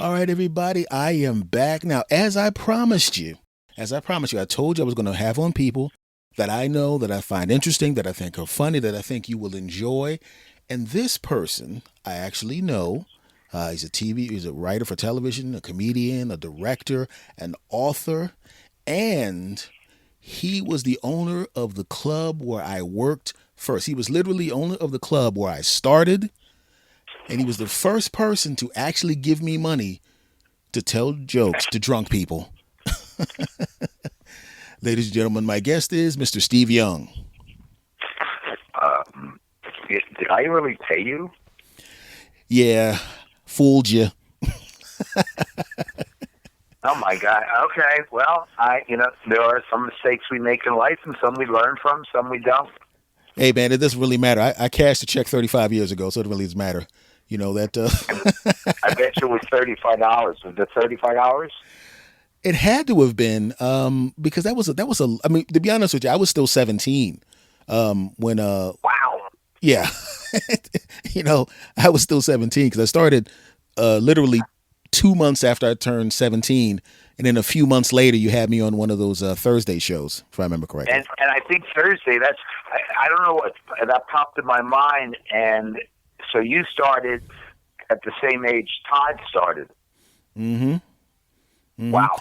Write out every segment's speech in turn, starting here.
All right, everybody, I am back now. As I promised you, I told you I was going to have on people that I know, that I find interesting, that I think are funny, that I think you will enjoy. And this person I actually know. He's a writer for television, a comedian, a director, an author, and he was the owner of the club where I worked first. He was literally owner of the club where I started, and he was the first person to actually give me money to tell jokes to drunk people. Ladies and gentlemen, my guest is Mr. Steve Young. Um, did I really pay you? Yeah, fooled you. Oh my God. Okay. Well, there are some mistakes we make in life, and some we learn from, some we don't. Hey, man, it doesn't really matter. I cashed a check 35 years ago, so it really doesn't matter. You know, that And I bet you it was $35. Was it $35? it had to have been because I mean, to be honest with you, I was still 17 when Wow. yeah. You know, I was still 17 because I started literally 2 months after I turned 17. And then a few months later, you had me on one of those Thursday shows, if I remember correctly. And I think Thursday. I don't know what that popped in my mind. And so you started at the same age Todd started. Mm-hmm. Mm-hmm. Wow.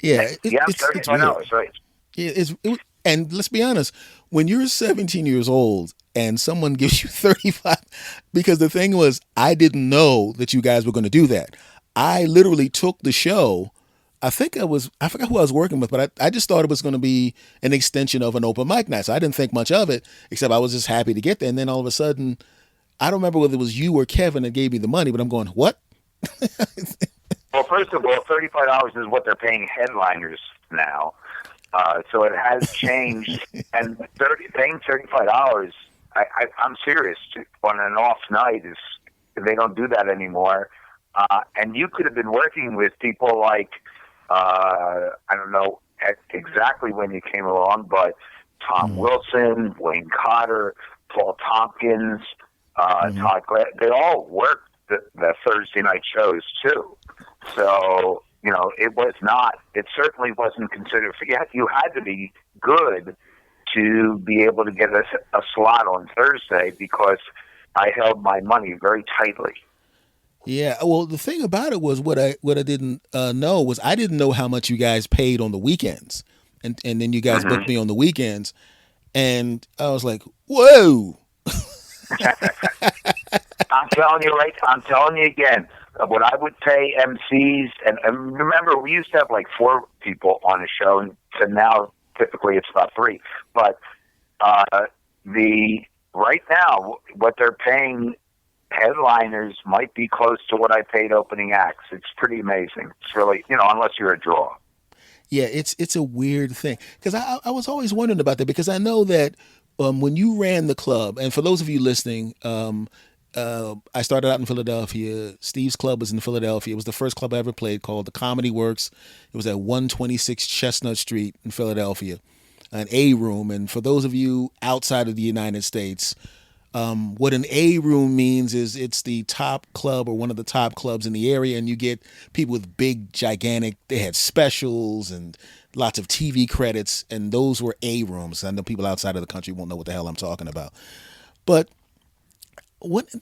Yeah, Yeah, it's $35, weird. right? And let's be honest, when you're 17 years old and someone gives you 35, because the thing was, I didn't know that you guys were going to do that. I literally took the show. I forgot who I was working with, but I just thought it was going to be an extension of an open mic night. So I didn't think much of it, except I was just happy to get there. And then all of a sudden, I don't remember whether it was you or Kevin that gave me the money, but I'm going, what? Well, first of all, $35 is what they're paying headliners now. So it has changed, and paying $35. I'm serious. On an off night is they don't do that anymore. And you could have been working with people like I don't know exactly when you came along, but Tom Mm, Wilson, Wayne Cotter, Paul Tompkins, mm, Todd Glass. They all worked the Thursday night shows too. So it was not. It certainly wasn't considered. You had to be good to be able to get a slot on Thursday because I held my money very tightly. yeah. Well, the thing about it was what I didn't know was I didn't know how much you guys paid on the weekends, and then you guys booked Hmm. me on the weekends, and I was like, whoa. I'm telling you, right? I'm telling you again. What I would pay MCs, and remember, we used to have like four people on a show, and so now typically it's about three. But uh, the right now, what they're paying headliners might be close to what I paid opening acts. It's pretty amazing. It's really, unless you're a draw. Yeah, it's a weird thing because I was always wondering about that because I know that when you ran the club, and for those of you listening, I started out in Philadelphia. Steve's club was in Philadelphia. It was the first club I ever played called the Comedy Works. It was at 126 Chestnut Street in Philadelphia, an A room. And for those of you outside of the United States, what an A room means is it's the top club or one of the top clubs in the area, and you get people with big, gigantic. They had specials and lots of TV credits, and those were A rooms. I know people outside of the country won't know what the hell I'm talking about, but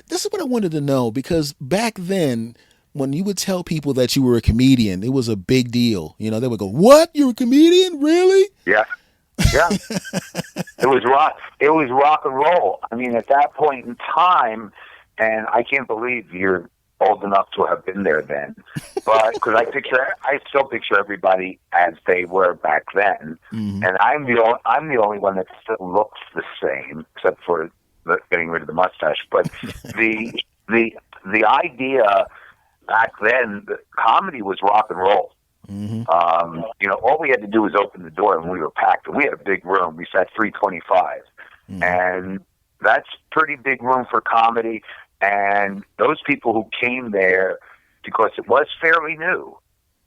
this is what I wanted to know because back then. When you would tell people that you were a comedian, it was a big deal. You know, they would go, "What? You're a comedian? Really?" Yeah, yeah. It was rock. It was rock and roll. I mean, at that point in time, and I can't believe you're old enough to have been there then. But because I still picture everybody as they were back then, Mm-hmm. and I'm the only one that still looks the same, except for getting rid of the mustache. But the the the idea back then, the comedy was rock and roll. Mm-hmm. All we had to do was open the door and we were packed. And we had a big room. We sat 325. Mm-hmm. And that's pretty big room for comedy. And those people who came there, because it was fairly new,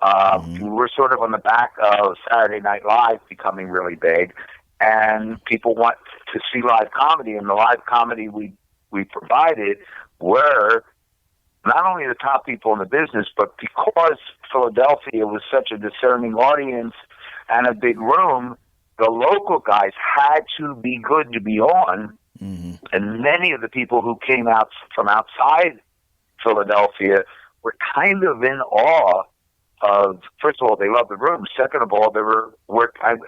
Mm-hmm. we were sort of on the back of Saturday Night Live becoming really big. And people want to see live comedy. And the live comedy we provided were not only the top people in the business, but because Philadelphia was such a discerning audience and a big room, the local guys had to be good to be on. Mm-hmm. And many of the people who came out from outside Philadelphia were kind of in awe of, first of all, they loved the room. Second of all,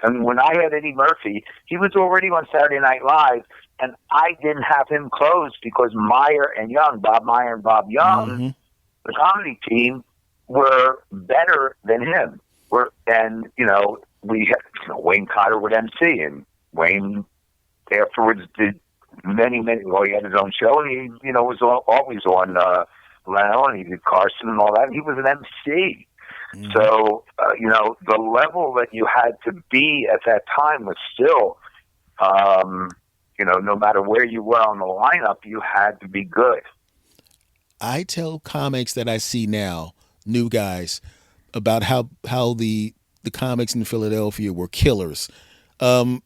and when I had Eddie Murphy, he was already on Saturday Night Live, and I didn't have him close because Meyer and Young, Bob Meyer and Bob Young, Mm-hmm. the comedy team, were better than him. We had Wayne Cotter would MC, and Wayne afterwards did many. Well, he had his own show, and he was always on Leno, and he did Carson and all that. And he was an MC. Mm-hmm. So the level that you had to be at that time was still, no matter where you were on the lineup, you had to be good. I tell comics that I see now, new guys, about how the comics in Philadelphia were killers. I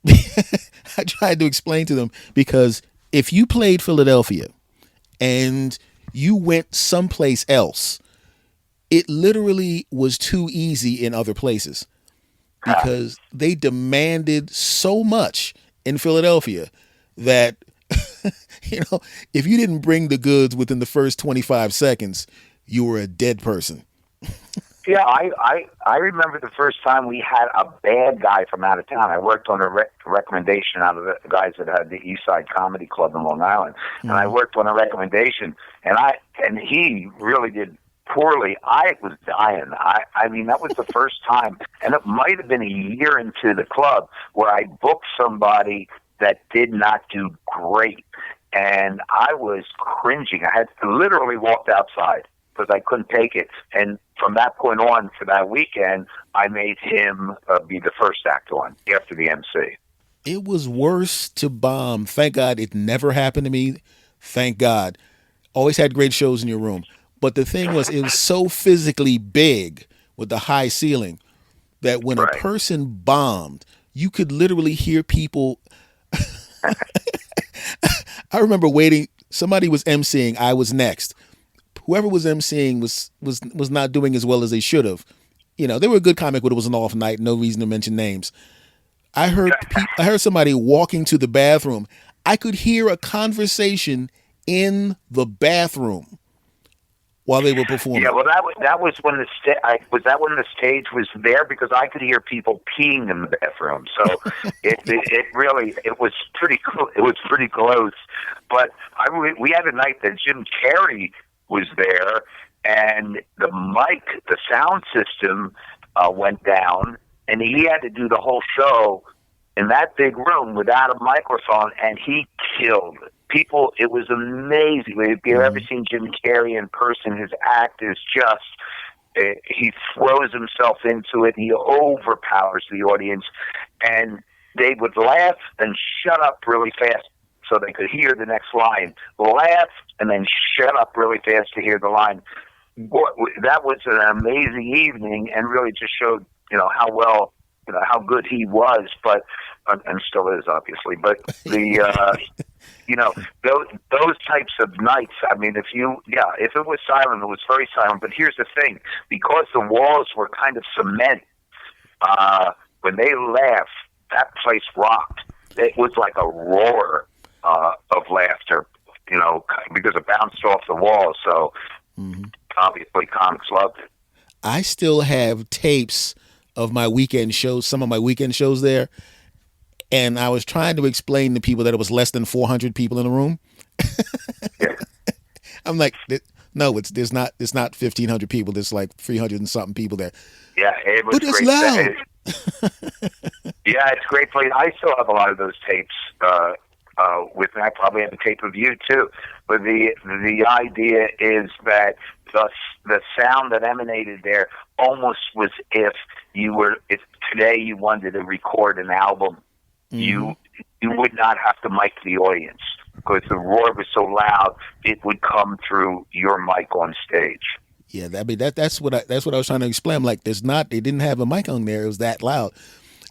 tried to explain to them, because if you played Philadelphia and you went someplace else, it literally was too easy in other places, because they demanded so much in Philadelphia that if you didn't bring the goods within the first 25 seconds, you were a dead person. Yeah, I remember the first time we had a bad guy from out of town. I worked on a recommendation out of the guys that had the East Side Comedy Club in Long Island, and I worked on a recommendation, and he really did poorly. I was dying. I mean, that was the first time, and it might have been a year into the club where I booked somebody that did not do great, and I was cringing. I had to literally walk outside because I couldn't take it. And from that point on, for that weekend, I made him be the first act on after the MC. It was worse to bomb. Thank God it never happened to me. Thank God. Always had great shows in your room. But the thing was, it was so physically big with the high ceiling that when a person bombed, you could literally hear people. I remember waiting. Somebody was emceeing. I was next. Whoever was emceeing was not doing as well as they should have. They were a good comic, but it was an off night. No reason to mention names. I heard somebody walking to the bathroom. I could hear a conversation in the bathroom while they were performing. Yeah, well, that was when the stage was there, because I could hear people peeing in the bathroom. So it was pretty cool. It was pretty close. But we had a night that Jim Carrey was there, and the sound system went down, and he had to do the whole show in that big room without a microphone, and he killed people. It was amazing. If you've ever seen Jim Carrey in person, his act is just, he throws himself into it. He overpowers the audience, and they would laugh and shut up really fast so they could hear the next line. Laugh and then shut up really fast to hear the line. That was an amazing evening, and really just showed, how well, how good he was, but and still is, obviously. But the those types of nights. I mean, if it was silent, it was very silent. But here's the thing: because the walls were kind of cement, when they laughed, that place rocked. It was like a roar of laughter, because it bounced off the wall. So obviously, comics loved it. I still have tapes of my weekend shows, some of my weekend shows there, and I was trying to explain to people that it was less than 400 people in the room. I'm like, no, it's not 1,500 people. There's like 300 and something people there. Yeah, it was but it's great. Loud. Yeah, it's great place. I still have a lot of those tapes with me. I probably have a tape of you too. But the idea is that the sound that emanated there almost was if today you wanted to record an album, you would not have to mic the audience, because the roar was so loud it would come through your mic on stage. Yeah, that's what I was trying to explain. I'm like, they didn't have a mic on there. It was that loud.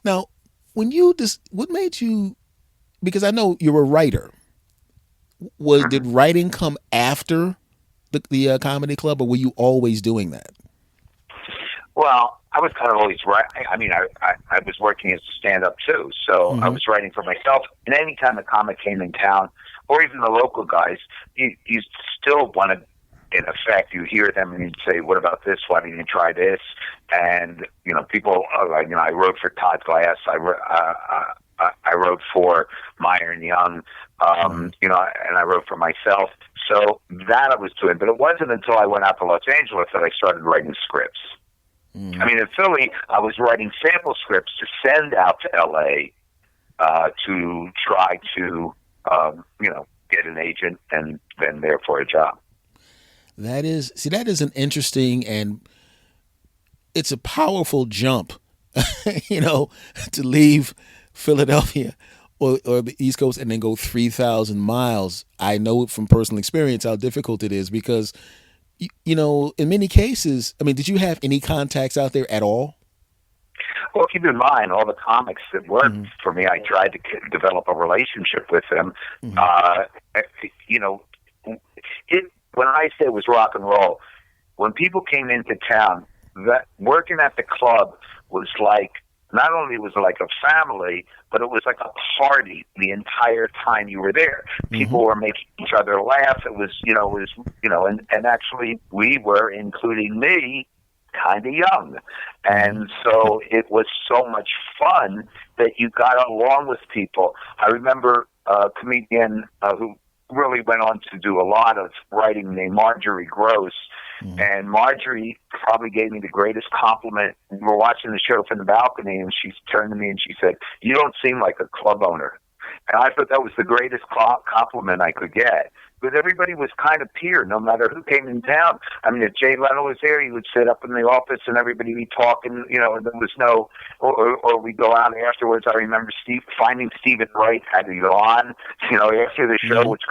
Now, what made you? Because I know you're a writer. Did writing come after the comedy club, or were you always doing that? Well, I was kind of always right. I mean, I was working as a stand-up too, so I Mm-hmm. was writing for myself. And anytime a comic came in town, or even the local guys, you still want to, in effect, you hear them and you'd say, "What about this? Why didn't you try this?" And people, I wrote for Todd Glass. I wrote for Meyer and Young, and I wrote for myself. So that I was doing, but it wasn't until I went out to Los Angeles that I started writing scripts. I mean, in Philly, I was writing sample scripts to send out to L.A. To try to, get an agent and then therefore a job. That is an interesting, and it's a powerful jump, to leave Philadelphia or the East Coast and then go 3,000 miles. I know from personal experience how difficult it is because, in many cases, I mean, did you have any contacts out there at all? Well, keep in mind, all the comics that worked for me, I tried to develop a relationship with them. When I say it was rock and roll, when people came into town, that working at the club was like, not only was it like a family, but it was like a party the entire time you were there. People were making each other laugh. It was, and actually we were, including me, kind of young. And so it was so much fun that you got along with people. I remember a comedian who really went on to do a lot of writing named Marjorie Gross. And Marjorie probably gave me the greatest compliment. We were watching the show from the balcony, and she turned to me and she said, "You don't seem like a club owner." And I thought that was the greatest compliment I could get. Because everybody was kind of peer, no matter who came in town. I mean, if Jay Leno was there, he would sit up in the office and everybody would be talking, and there was no, or we'd go out afterwards. I remember finding Stephen Wright had to go on, after the show, which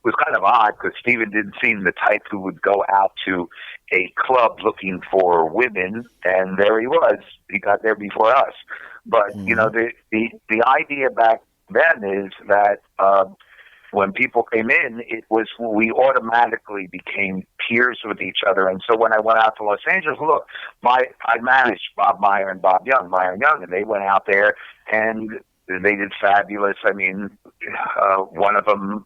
was kind of odd because Stephen didn't seem the type who would go out to a club looking for women, and there he was. He got there before us. But, the idea back then is that when people came in, we automatically became peers with each other. And so when I went out to Los Angeles, I managed Bob Meyer and Bob Young, and they went out there and they did fabulous. I mean, one of them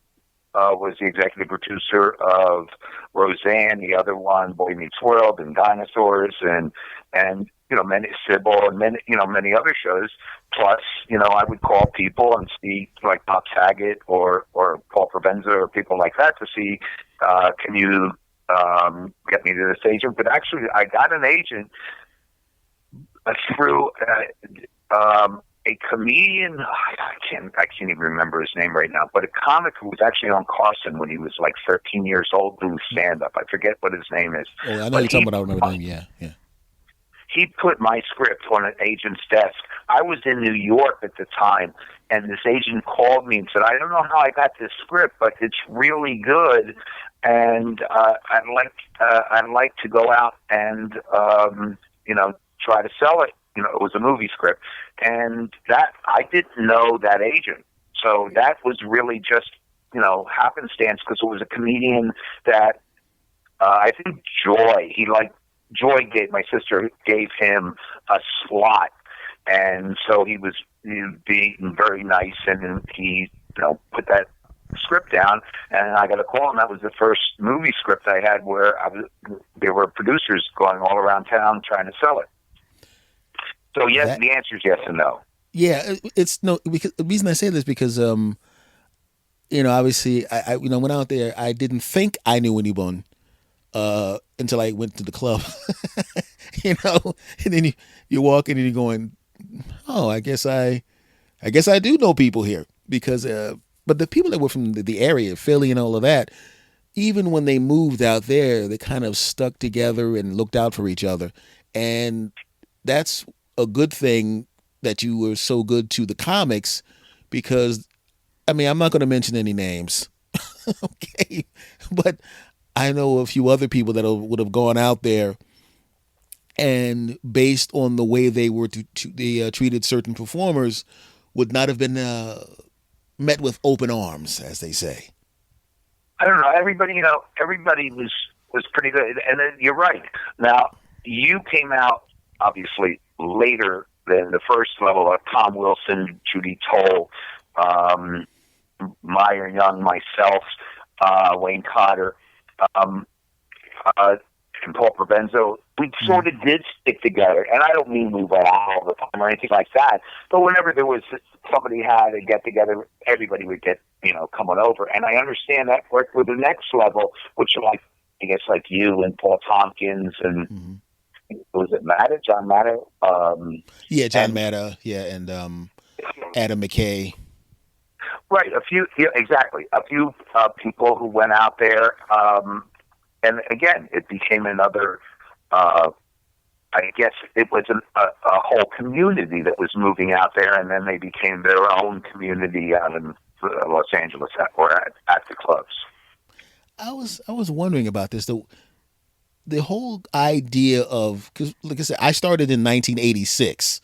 was the executive producer of Roseanne, the other one, Boy Meets World and Dinosaurs, and many Sybil and many other shows. Plus, I would call people and see like Bob Saget or Paul Provenza or people like that to see, can you get me to this agent? But actually, I got an agent through a comedian. I can't even remember his name right now, but a comic who was actually on Carson when he was like 13 years old doing stand-up. I forget what his name is. Oh, I know you're talking about. I don't remember the name. Yeah. He put my script on an agent's desk. I was in New York at the time, and this agent called me and said, "I don't know how I got this script, but it's really good, and I'd like to go out and try to sell it." It was a movie script, and that I didn't know that agent, so that was really just happenstance because it was a comedian that I think my sister gave him a slot, and so he was being very nice, and he put that script down, and I got a call, and that was the first movie script I had where there were producers going all around town trying to sell it. So yes, the answer is yes and no. Yeah, it's no. Because the reason I say this because obviously I went out there. I didn't think I knew anyone until I went to the club. And then you're walking and you're going, "Oh, I guess I do know people here." Because but the people that were from the area, Philly and all of that, even when they moved out there, they kind of stuck together and looked out for each other, and that's a good thing that you were so good to the comics, because I mean, I'm not going to mention any names, okay, but I know a few other people that would have gone out there and based on the way they were treated certain performers would not have been met with open arms, as they say. I don't know. Everybody, everybody was pretty good. And then you're right. Now you came out obviously later than the first level of Tom Wilson, Judy Toll, um, Meyer Young, myself, Wayne Cotter, um, and Paul Provenzo. We sort of did stick together, and I don't mean we went out all the time or anything like that. But whenever there was somebody had a get together, everybody would get coming over. And I understand that worked with the next level, which are like I guess like you and Paul Tompkins and was it Matta, John Matta? Yeah, John And Matta. Yeah, and Adam McKay. right, a few, yeah, exactly, a few people who went out there, and again, it became another. I guess it was a whole community that was moving out there, and then they became their own community out in Los Angeles or at the clubs. I was wondering about this. The whole idea of, because like I said, I started in 1986,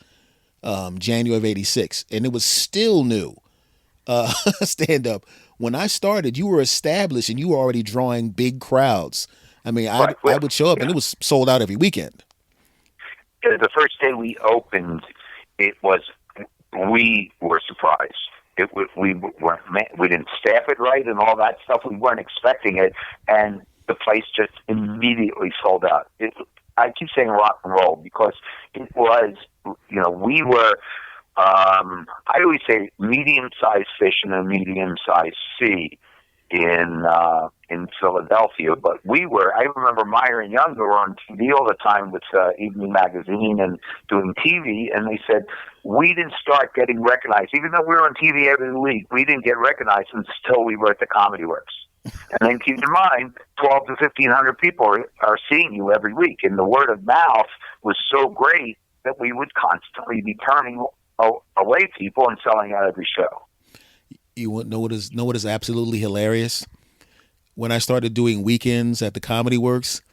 January of '86, and it was still new. Stand up. When I started, you were established and you were already drawing big crowds. I mean, I Right. I Well, would show up and yeah. it was sold out every weekend. The first day we opened, it was we were surprised. We didn't staff it right and all that stuff. We weren't expecting it, and the place just immediately sold out. I keep saying rock and roll because it was. We were. I always say medium-sized fish in a medium-sized sea in Philadelphia, but we were. I remember Meyer and Young were on TV all the time with Evening Magazine and doing TV, and they said we didn't start getting recognized, even though we were on TV every week. We didn't get recognized until we were at the Comedy Works. And then keep in mind, 12 to 1,500 people are seeing you every week, and the word of mouth was so great that we would constantly be turning away people and selling out every show. You want know what is absolutely hilarious? When I started doing weekends at the Comedy Works,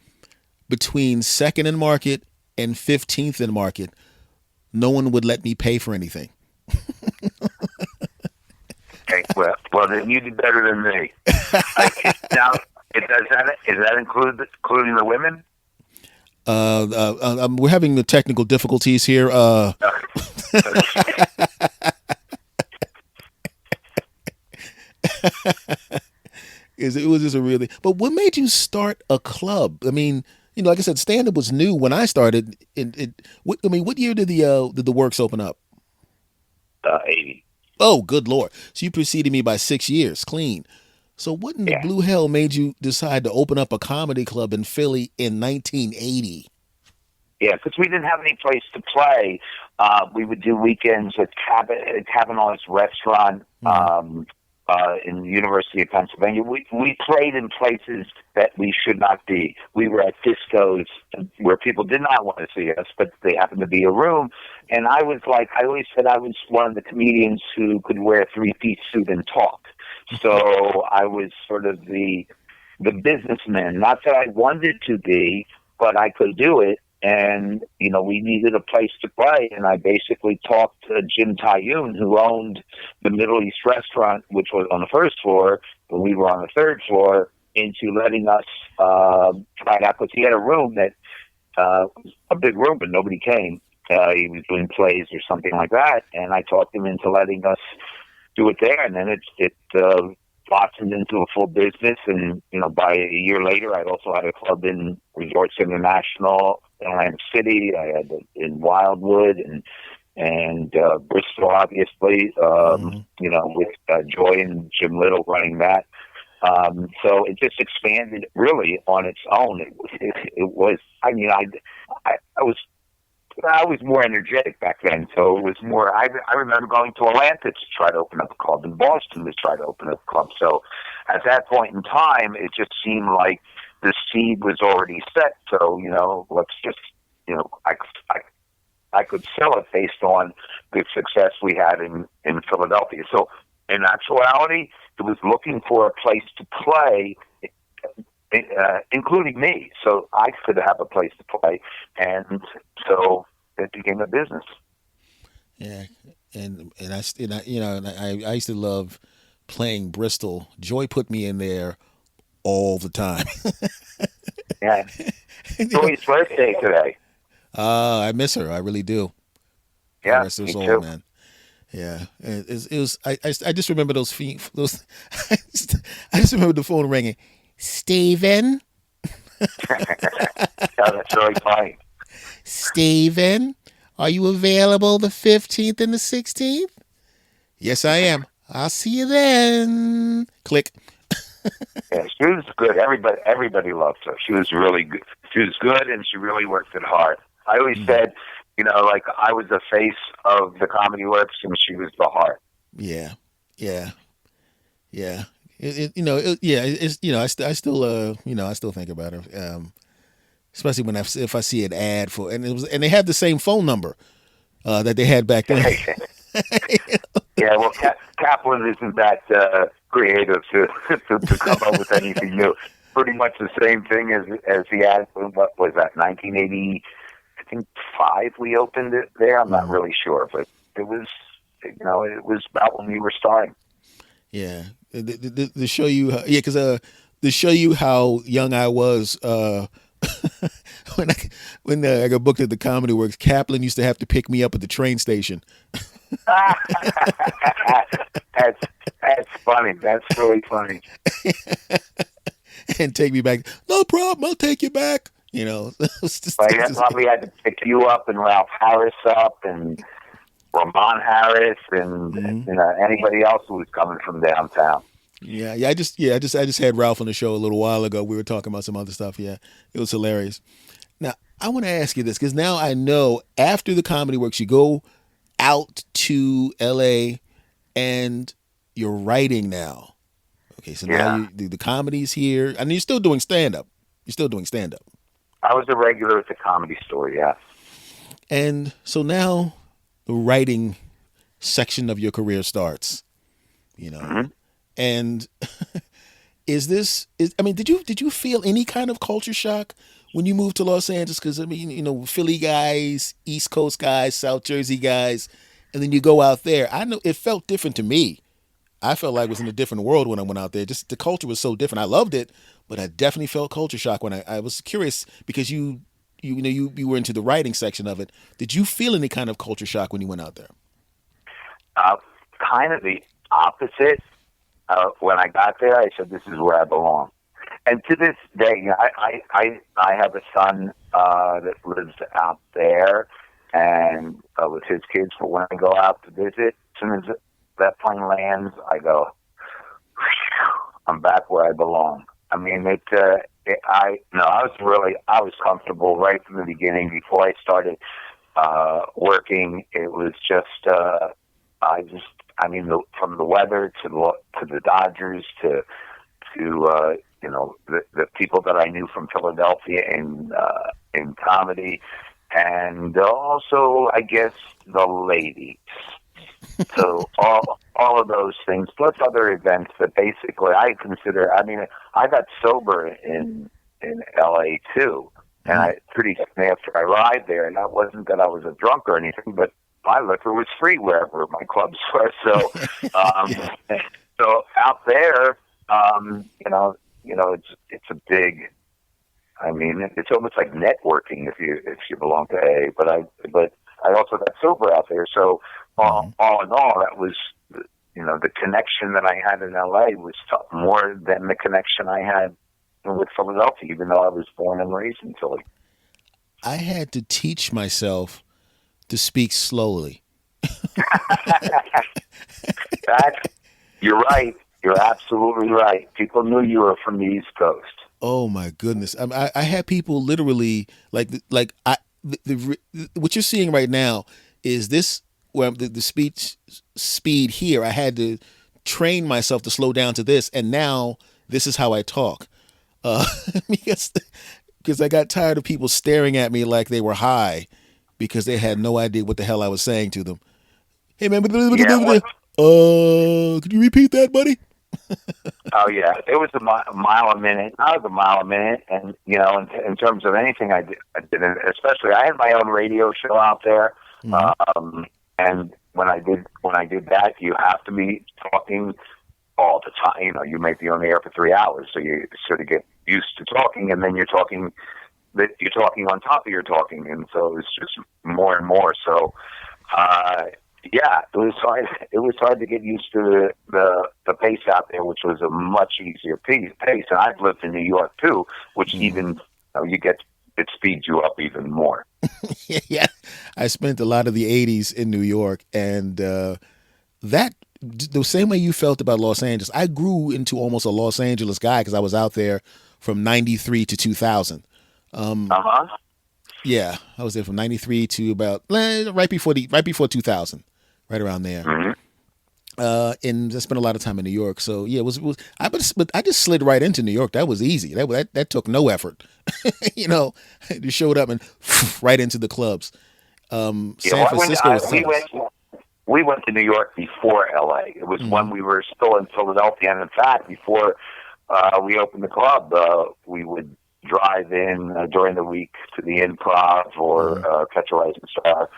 between Second and Market and 15th and Market, no one would let me pay for anything. Okay, well, then you did better than me. Now, does that including the women? We're having the technical difficulties here. It was just a really. But what made you start a club? I mean, like I said, stand up was new when I started. What year did the Works open up? 80. Oh, good lord! So you preceded me by 6 years, clean. So what in the Yeah. blue hell made you decide to open up a comedy club in Philly in 1980? Yeah, because we didn't have any place to play. We would do weekends at Kavanaugh's restaurant in the University of Pennsylvania. We played in places that we should not be. We were at discos where people did not want to see us, but they happened to be a room. And I always said I was one of the comedians who could wear a three-piece suit and talk. So I was sort of the businessman. Not that I wanted to be, but I could do it. And, we needed a place to play. And I basically talked to Jim Tayyoun, who owned the Middle East restaurant, which was on the first floor, and we were on the third floor, into letting us try it out. Because he had a room that, a big room, but nobody came. He was doing plays or something like that. And I talked him into letting us do it there. And then it blossomed into a full business. And, by a year later, I also had a club in Resorts International in Atlantic City. I had it in Wildwood and Bristol, obviously, with Joy and Jim Little running that. So it just expanded really on its own. It was, I was more energetic back then, so it was more. I remember going to Atlanta to try to open up a club, in Boston to try to open up a club. So at that point in time, it just seemed like the seed was already set. So let's just I could sell it based on the success we had in Philadelphia. So in actuality, it was looking for a place to play. Including me, so I could have a place to play, and so it became a business. Yeah, and I used to love playing Bristol. Joy put me in there all the time. Yeah. Joey's birthday today. I miss her. I really do. God Yeah, rest her me soul, too. man. Yeah, it was. I just remember those. I just remember the phone ringing. Steven, Yeah, that's really funny. Steven, are you available the 15th and the 16th? Yes, I am. I'll see you then. Click. Yeah, she was good. Everybody loved her. She was really good. She was good, and she really worked it hard. I always said, like I was the face of the Comedy Works, and she was the heart. Yeah, yeah, yeah. It's I still I still think about her. Especially if I see an ad for and they have the same phone number that they had back then. Yeah, well, Kaplan isn't that creative to come up with anything new. Pretty much the same thing as the ad. What was that? 1980, I think 5. We opened it there. I'm not really sure, but it was it was about when we were starting. Yeah, to show you, because to show you how young I was. When I got booked at the Comedy Works, Kaplan used to have to pick me up at the train station. That's funny. That's really funny. And take me back. No problem. I'll take you back. Probably had to pick you up and Ralph Harris up and Ramon Harris and anybody else who was coming from downtown. Yeah. I just had Ralph on the show a little while ago. We were talking about some other stuff. Yeah, it was hilarious. Now I want to ask you this because now I know after the Comedy Works, you go out to LA and you're writing now. Okay, so now the comedy's here, and you're still doing stand up. I was a regular at the Comedy Store, yes. And so now the writing section of your career starts. And did you feel any kind of culture shock when you moved to Los Angeles? Because Philly guys, East Coast guys, South Jersey guys, and then you go out there. I know it felt different to me. I felt like I was in a different world when I went out there. Just the culture was so different. I loved it, but I definitely felt culture shock when I was curious because you were into the writing section of it. Did you feel any kind of culture shock when you went out there? Kind of the opposite. When I got there, I said, "This is where I belong." And to this day, I have a son that lives out there, and with his kids. But when I go out to visit, as soon as that plane lands, I go, I'm back where I belong. I mean, I was comfortable right from the beginning. Before I started working, it was just, from the weather to the Dodgers to the people that I knew from Philadelphia in comedy, and also I guess the ladies. So all of those things, plus other events that basically I consider. I mean, I got sober in LA too, and I pretty soon after I arrived there, and that wasn't that I was a drunk or anything, but my liquor was free wherever my clubs were. So, so out there, it's a big. I mean, it's almost like networking if you belong to AA. But I also got sober out there. So all in all, that was the connection that I had in LA was more than the connection I had with Philadelphia, even though I was born and raised in Philly. I had to teach myself to speak slowly. You're right. You're absolutely right. People knew you were from the East Coast. Oh my goodness! I had people literally what you're seeing right now is this where the speech speed here. I had to train myself to slow down to this, and now this is how I talk. Because I got tired of people staring at me like they were high because they had no idea what the hell I was saying to them. Hey man, could you repeat that, buddy? Oh yeah, it was a mile a minute. I was a mile a minute, and in terms of anything I did, especially I had my own radio show out there, and when I did that, you have to be talking all the time. You know, you might be on the air for 3 hours, so you sort of get used to talking, and then you're talking on top of your talking, and so it's just more and more. So, yeah, it was hard. It was hard to get used to the pace out there, which was a much easier pace. And I've lived in New York too, which even it speeds you up even more. Yeah, I spent a lot of the '80s in New York, and that the same way you felt about Los Angeles. I grew into almost a Los Angeles guy because I was out there from '93 to 2000. Yeah, I was there from '93 to about right before 2000, right around there. Mm-hmm. And I spent a lot of time in New York. So yeah, but I just slid right into New York. That was easy. That took no effort. You know, just showed up and right into the clubs. San Francisco was we went to New York before LA. It was when we were still in Philadelphia, and in fact, before we opened the club, we would drive in during the week to the Improv or Catch a Rising Star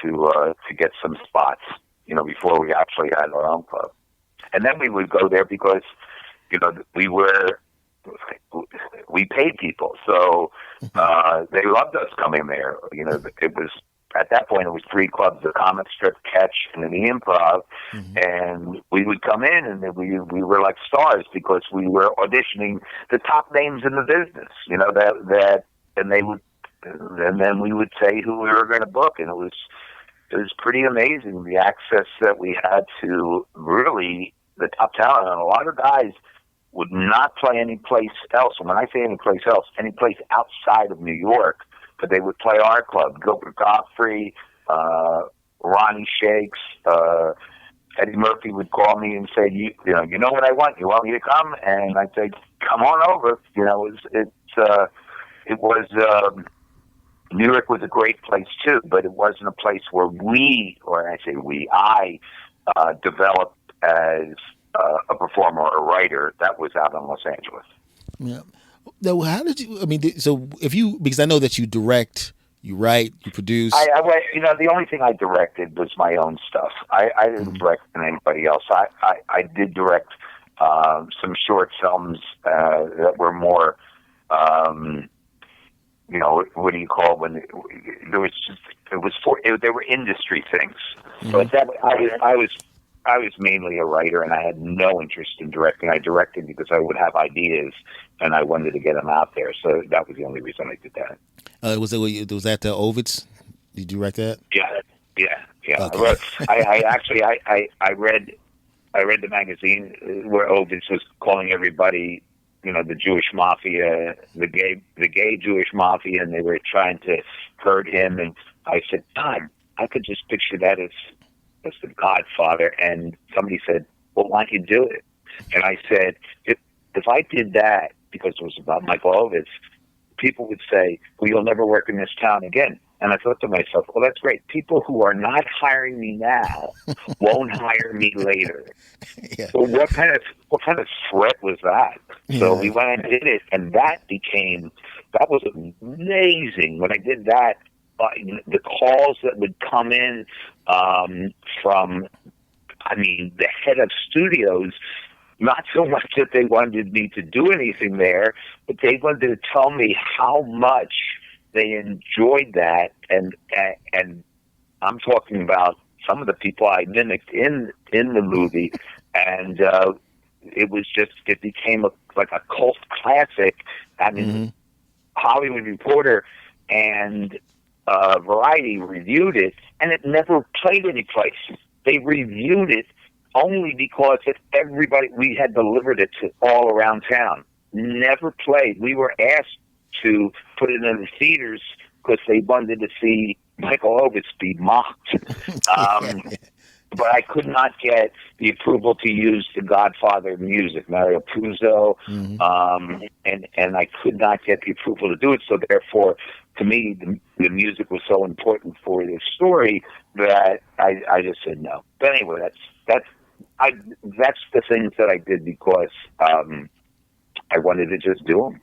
to get some spots. You know, before we actually had our own club, and then we would go there because, you know, we paid people, so they loved us coming there. You know, it was at that point it was 3 clubs: the Comic Strip, Catch, and then the Improv. And we would come in, and we were like stars because we were auditioning the top names in the business. You know, and then we would say who we were going to book, and it was pretty amazing, the access that we had to really the top talent. And a lot of guys would not play any place else. And when I say any place else, any place outside of New York, but they would play our club. Gilbert Gottfried, Ronnie Shakes, Eddie Murphy would call me and say, you know what I want? You want me to come? And I'd say, come on over. You know, it was New York was a great place too, but it wasn't a place where I developed as a performer or a writer. That was out in Los Angeles. Yeah. Now, how did you? I mean, so because I know that you direct, you write, you produce. The only thing I directed was my own stuff. I didn't direct anybody else. I did direct some short films that were more. You know, what do you call when they were industry things. So at that, I was mainly a writer, and I had no interest in directing. I directed because I would have ideas, and I wanted to get them out there. So that was the only reason I did that. Was that the Ovids? Did you write that? Yeah. Okay. I read the magazine where Ovids was calling everybody, you know, the Jewish mafia, the gay Jewish mafia, and they were trying to hurt him. And I said, God, I could just picture that as the Godfather. And somebody said, well, why don't you do it? And I said, if I did that, because it was about Michael Ovitz, people would say, well, you'll never work in this town again. And I thought to myself, well, that's great. People who are not hiring me now won't hire me later. Yeah. So what kind of threat was that? Yeah. So we went and did it, and that was amazing. When I did that, the calls that would come in from, the head of studios, not so much that they wanted me to do anything there, but they wanted to tell me how much they enjoyed that, and I'm talking about some of the people I mimicked in the movie, and it became like a cult classic. Hollywood Reporter and Variety reviewed it, and it never played any place. They reviewed it only because we had delivered it to all around town. Never played. We were asked to put it in the theaters because they wanted to see Michael Ovitz be mocked. But I could not get the approval to use the Godfather music, Mario Puzo, and I could not get the approval to do it. So therefore, to me, the music was so important for the story that I just said no. But anyway, that's the things that I did because I wanted to just do them.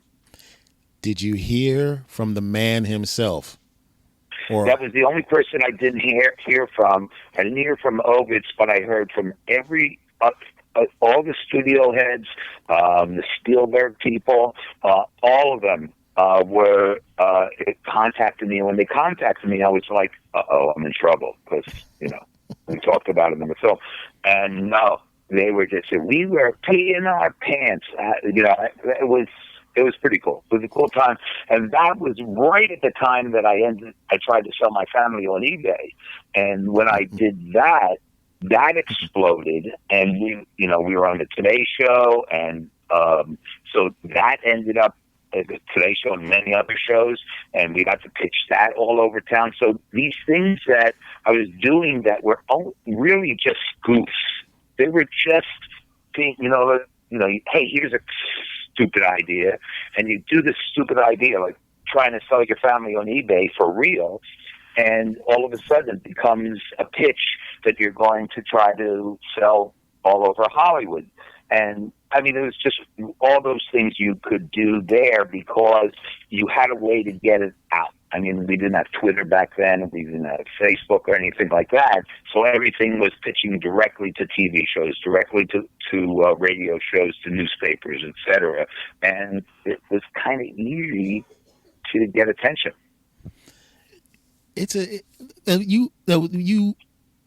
Did you hear from the man himself? That was the only person I didn't hear from. I didn't hear from Ovitz, but I heard from every all the studio heads, the Spielberg people, all of them were contacting me. When they contacted me, I was like, "Uh-oh, I'm in trouble," because we talked about it in the film. And no, they were just we were peeing our pants. It was pretty cool. It was a cool time, and that was right at the time that I tried to sell my family on eBay, and when I did that, that exploded, and we were on the Today Show, and so that ended up at the Today Show and many other shows, and we got to pitch that all over town. So these things that I was doing that were really just goofs. They were just being, hey, here's a stupid idea, and you do this stupid idea like trying to sell your family on eBay for real, and all of a sudden it becomes a pitch that you're going to try to sell all over Hollywood. And I mean, it was just all those things you could do there because you had a way to get it out. I mean, we didn't have Twitter back then. We didn't have Facebook or anything like that. So everything was pitching directly to TV shows, directly to radio shows, to newspapers, etc. And it was kind of easy to get attention.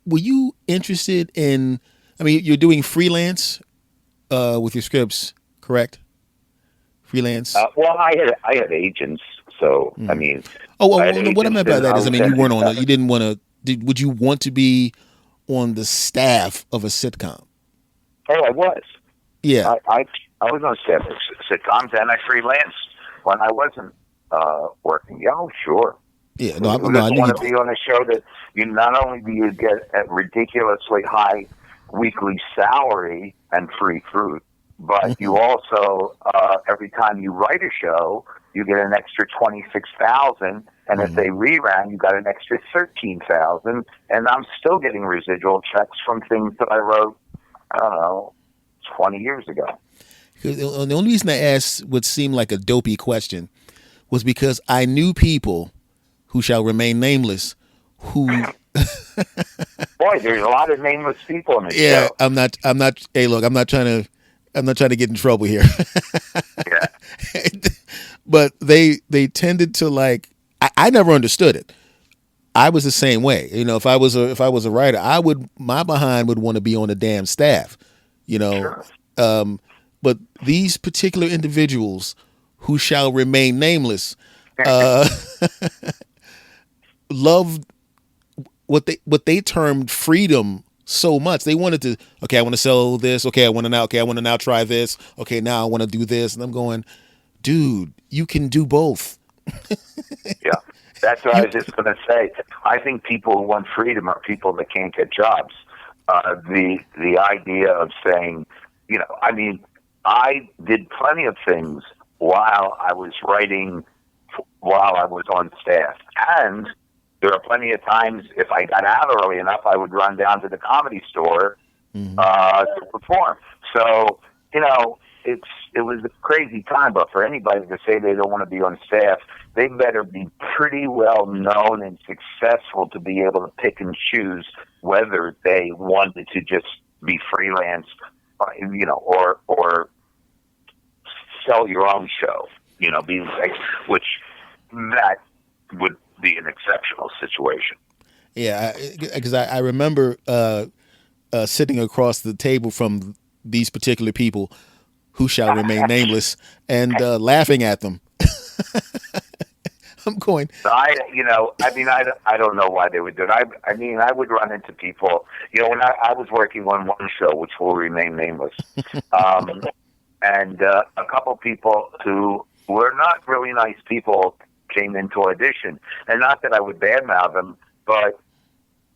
Were you interested in? I mean, you're doing freelance with your scripts, correct? Freelance. Well, I had agents. So I mean, what I meant by that is, I mean, you weren't on. You didn't want to. Would you want to be on the staff of a sitcom? Oh, I was. Yeah, I was on staff of sitcoms, and I freelanced when I wasn't working. Yeah, oh, sure. Yeah, I want to be on a show that you not only do you get a ridiculously high weekly salary and free fruit, but you also every time you write a show, you get an extra $26,000, and if they rerun, you got an extra $13,000, and I'm still getting residual checks from things that I wrote, I don't know, 20 years ago. The only reason I asked what seemed like a dopey question was because I knew people who shall remain nameless who. Boy, there's a lot of nameless people in this show. Yeah, I'm not. Hey, look, I'm not trying to get in trouble here. Yeah. But they tended to like. I never understood it. I was the same way. If I was a writer, my behind would want to be on the damn staff. Sure. But these particular individuals who shall remain nameless loved what they termed freedom so much. They wanted to. Okay, I want to sell this. Okay, I want to now try this. Okay, now I want to do this. And I'm going, dude, you can do both. Yeah, that's what I was just going to say. I think people who want freedom are people that can't get jobs. The idea of saying, I mean, I did plenty of things while I was writing, while I was on staff, and there are plenty of times if I got out early enough, I would run down to the Comedy Store to perform. So it was a crazy time. But for anybody to say they don't want to be on staff, they better be pretty well known and successful to be able to pick and choose whether they wanted to just be freelance, or sell your own show. Which that would be an exceptional situation. Yeah, because I remember sitting across the table from these particular people who shall remain nameless and laughing at them. I'm going. I don't know why they would do it. I would run into people. When I was working on one show, which will remain nameless, and a couple people who were not really nice people came into audition, and not that I would badmouth them, but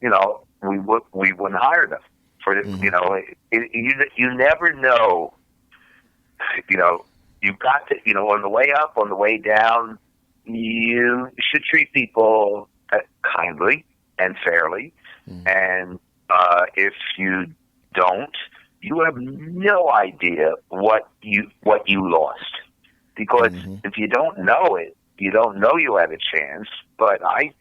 we wouldn't hire them for it. You never know. You've got to on the way up, on the way down, you should treat people kindly and fairly, and if you don't, you have no idea what you lost, because if you don't know it, you don't know you had a chance. But I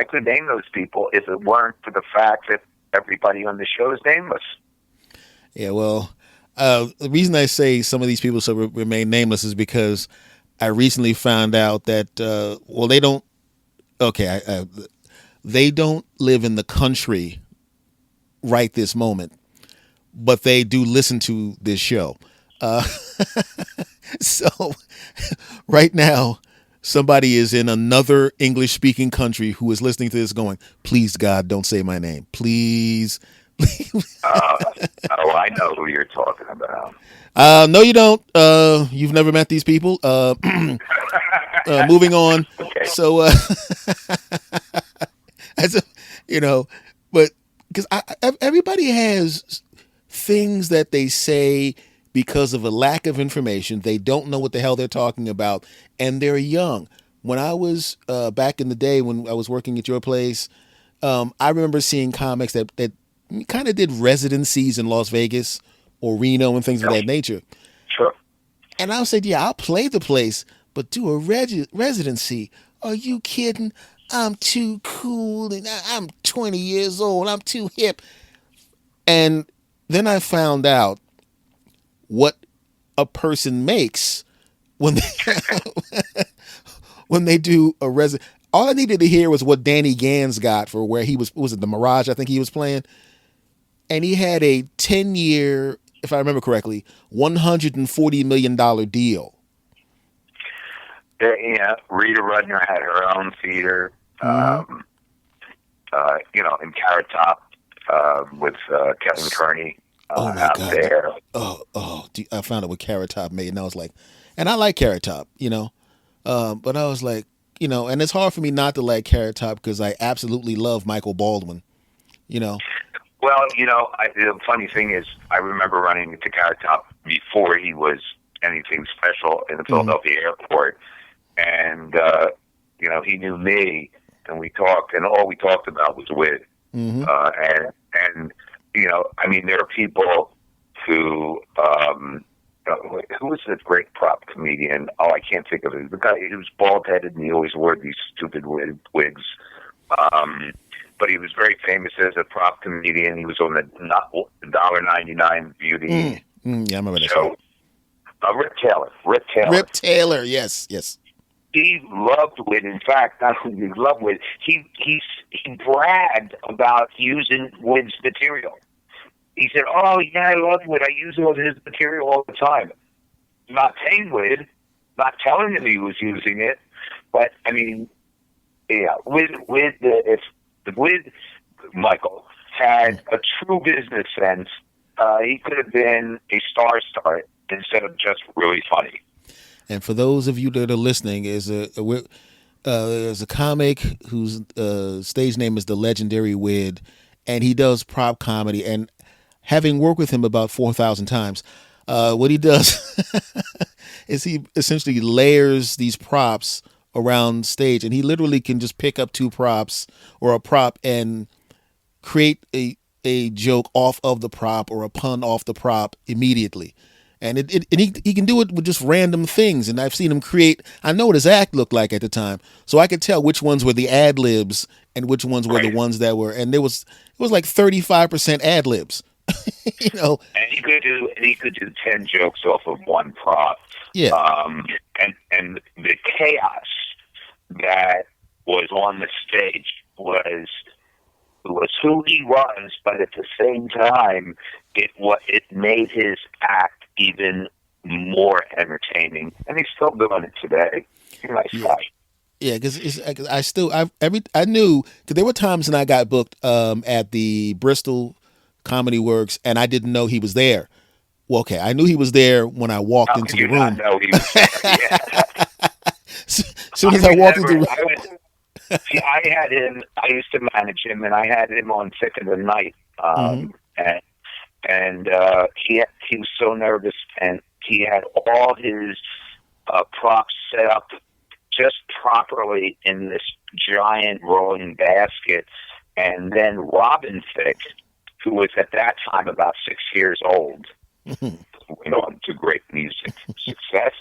could name those people if it weren't for the fact that everybody on the show is nameless. Yeah, well, the reason I say some of these people should remain nameless is because I recently found out that well, they don't. Okay, they don't live in the country right this moment, but they do listen to this show. Uh, so right now, somebody is in another English speaking country who is listening to this going, please, God, don't say my name. Please. Uh, oh, I know who you're talking about. No, you don't. You've never met these people. Moving on. Okay. So, as a, you know, but because everybody has things that they say because of a lack of information. They don't know what the hell they're talking about, and they're young. When I was back in the day when I was working at your place, I remember seeing comics that kind of did residencies in Las Vegas or Reno and things of that nature. Sure. And I said, yeah, I'll play the place, but do a residency. Are you kidding? I'm too cool and I'm 20 years old. I'm too hip. And then I found out what a person makes when they when they do a resident. All I needed to hear was what Danny Gans got for where he was it the Mirage? I think he was playing, and he had a 10-year, if I remember correctly, $140 million deal. Yeah, Rita Rudner had her own theater. Mm-hmm. In Carrot Top with Kevin Kearney Oh my out God! there. I found out what Carrot Top made, and I was like, and I like Carrot Top, but I was like, and it's hard for me not to like Carrot Top because I absolutely love Michael Baldwin, you know. Well, the funny thing is, I remember running into Carrot Top before he was anything special in the Philadelphia airport, and he knew me, and we talked, and all we talked about was wit. Mm-hmm. There are people who who was the great prop comedian? Oh, I can't think of it. The guy, he was bald headed and he always wore these stupid wigs. But he was very famous as a prop comedian. He was on the $1.99 beauty Yeah, I remember that show. Rip Taylor. Rip Taylor, yes. He loved wit. In fact, not only did he love wit, he bragged about using wit's material. He said, "Oh yeah, I love wit. I use all his material all the time." Not paying wit, not telling him he was using it, but I mean, yeah, if Michael had a true business sense, he could have been a star instead of just really funny. And for those of you that are listening, there's a comic whose stage name is the Legendary Wid, and he does prop comedy. And having worked with him about 4,000 times, what he does is he essentially layers these props around stage, and he literally can just pick up two props or a prop and create a joke off of the prop or a pun off the prop immediately. And he can do it with just random things. And I've seen him create, I know what his act looked like at the time. So I could tell which ones were the ad libs and which ones were the ones that were, and it was like 35% ad libs, And he could do 10 jokes off of one prop. Yeah. And the chaos that was on the stage was who he was, but at the same time, it made his act even more entertaining, and he's still doing it today. He's a nice guy. Yeah, because I knew, because there were times when I got booked at the Bristol Comedy Works, and I didn't know he was there. Well, okay, I knew he was there when I walked into the room. Know he was there? Yeah. As soon as I walked into the room. I had him. I used to manage him, and I had him on Thick of the Night. He was so nervous, and he had all his props set up just properly in this giant rolling basket. And then Robin Thicke, who was at that time about 6 years old, went on to great music success,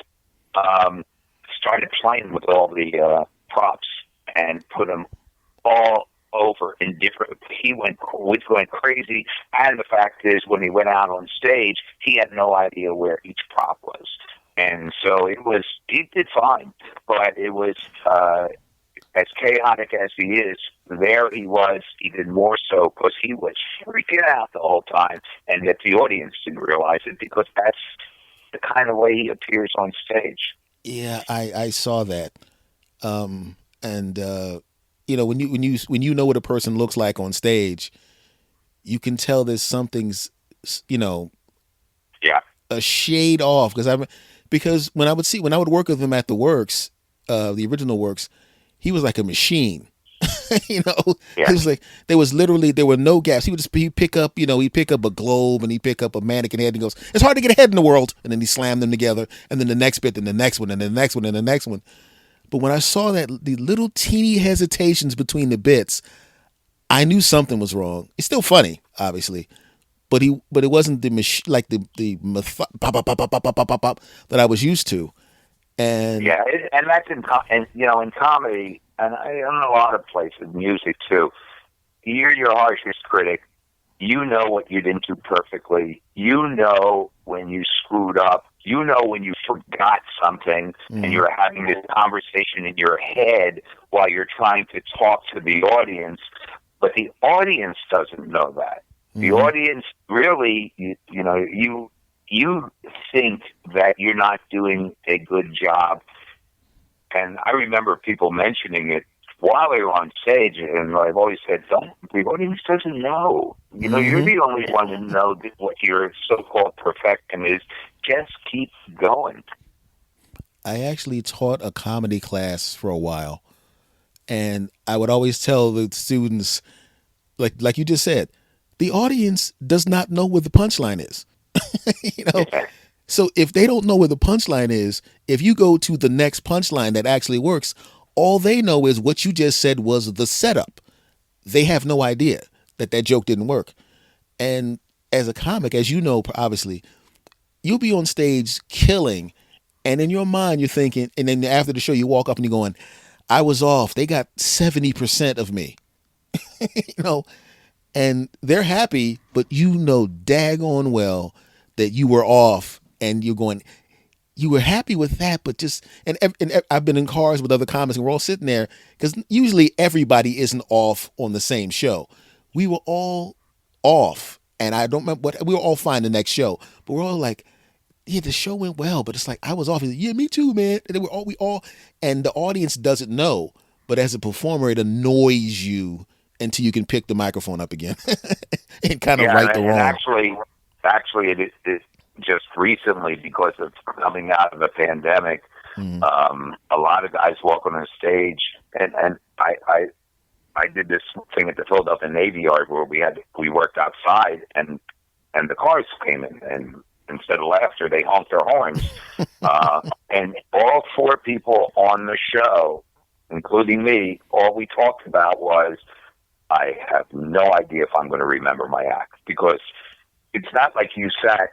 started playing with all the props and put them all over in different. Was going crazy, and the fact is, when he went out on stage, he had no idea where each prop was, and so he did fine, but it was as chaotic as he is. There he was even more so because he was freaking out the whole time, and that the audience didn't realize it because that's the kind of way he appears on stage. Yeah, I saw that. And when you know what a person looks like on stage, you can tell there's something's you know Yeah, a shade off because when I would work with him at the Works, the original Works, he was like a machine. It yeah, was like there were no gaps. He'd pick up he'd pick up a globe and he'd pick up a mannequin head and he goes, it's hard to get ahead in the world, and then he slammed them together, and then the next bit, then the next one, and the next one, and the next one. But when I saw that the little teeny hesitations between the bits, I knew something was wrong. It's still funny, obviously, but it wasn't like pop, pop, pop, pop, pop, pop, pop, pop that I was used to. And yeah. And that's in comedy, and in a lot of places, music too. You're your harshest critic. You know what you didn't do perfectly. You know when you screwed up. You know when you forgot something, and you're having this conversation in your head while you're trying to talk to the audience. But the audience doesn't know that. The audience really, you think that you're not doing a good job. And I remember people mentioning it while they were on stage, and I've always said, the audience doesn't know. You're the only one to know what your so-called perfection is. Just keep going. I actually taught a comedy class for a while, and I would always tell the students, like you just said, the audience does not know where the punchline is. you know, so if they don't know where the punchline is, if you go to the next punchline that actually works, all they know is what you just said was the setup. They have no idea that joke didn't work. And as a comic, as you know, obviously, you'll be on stage killing, and in your mind you're thinking, and then after the show you walk up and you're going, I was off. They got 70% of me. you know, and they're happy, but daggone well that you were off, and you're going, you were happy with that, but and I've been in cars with other comics, and we're all sitting there because usually everybody isn't off on the same show. We were all off, and I don't remember we were all fine the next show, but we're all like, yeah, the show went well, but it's like I was off. He's like, yeah, me too, man. And then we all, and the audience doesn't know, but as a performer, it annoys you until you can pick the microphone up again and kind of right the wrong. Actually, it just recently, because of coming out of the pandemic, a lot of guys walk on the stage, and I did this thing at the Philadelphia Navy Yard where we worked outside, and the cars came in, and instead of laughter, they honked their horns, and all four people on the show, including me, all we talked about was, I have no idea if I'm going to remember my act, because it's not like you sat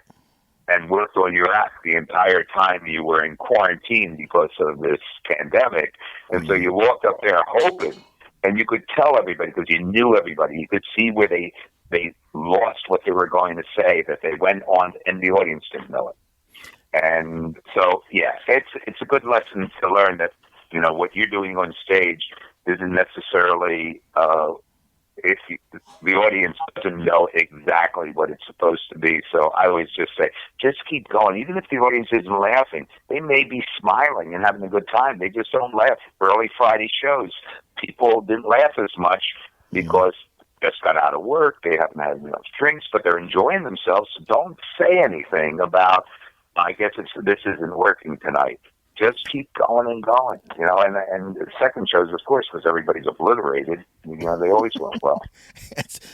and worked on your act the entire time you were in quarantine because of this pandemic. And so you walked up there hoping, and you could tell everybody because you knew everybody. You could see where they lost what they were going to say, that they went on and the audience didn't know it. And so, yeah, it's a good lesson to learn that, what you're doing on stage isn't necessarily, if the audience doesn't know exactly what it's supposed to be. So I always just say, just keep going. Even if the audience isn't laughing, they may be smiling and having a good time. They just don't laugh. Early Friday shows, people didn't laugh as much because just got out of work. They haven't had enough drinks, but they're enjoying themselves. So don't say anything about, I guess this isn't working tonight. Just keep going and going, and the second shows, of course, because everybody's obliterated, they always went well.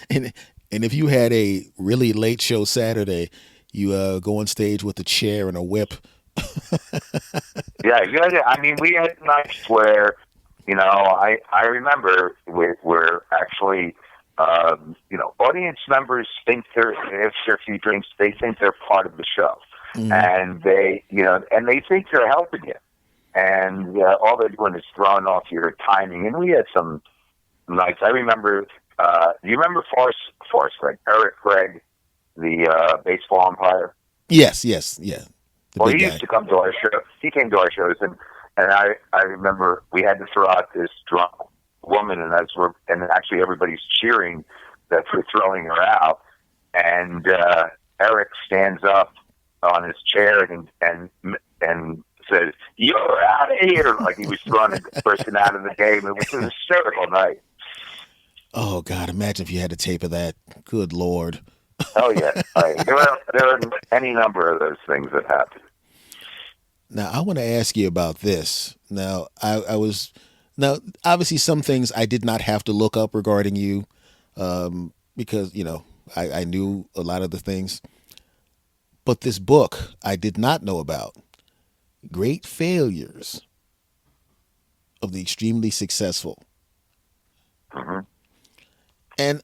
and if you had a really late show Saturday, you go on stage with a chair and a whip. Yeah. I mean, we had nights where, I remember where actually, audience members think if they're a few drinks, they think they're part of the show. And they, and they think they're helping you, and all they're doing is throwing off your timing. And we had some nights. I remember. Do you remember Forrest Gregg? Eric Gregg, the baseball umpire. Yes, yeah, the Well, big he guy. used to come to our show. He came to our shows, and I remember we had to throw out this drunk woman, and actually everybody's cheering that we're throwing her out, and Eric stands up on his chair and said, "You're out of here!" Like he was throwing a person out of the game. It was a hysterical night. Oh God, imagine if you had a tape of that. Good Lord. Oh yeah, there are any number of those things that happened. Now I want to ask you about this. Now I was now obviously some things I did not have to look up regarding you, because I knew a lot of the things. But this book I did not know about. Great Failures of the Extremely Successful. Hmm. And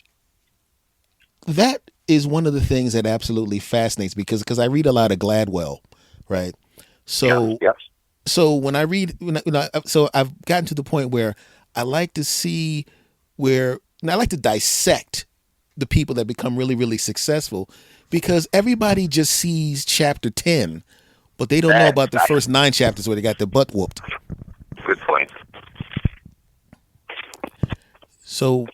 that is one of the things that absolutely fascinates me because I read a lot of Gladwell, right? So Yes. so when I read so I've gotten to the point where I like to see where and I like to dissect the people that become really really successful because everybody just sees chapter 10, but they don't know about the first 9 chapters where they got their butt whooped. Good point. So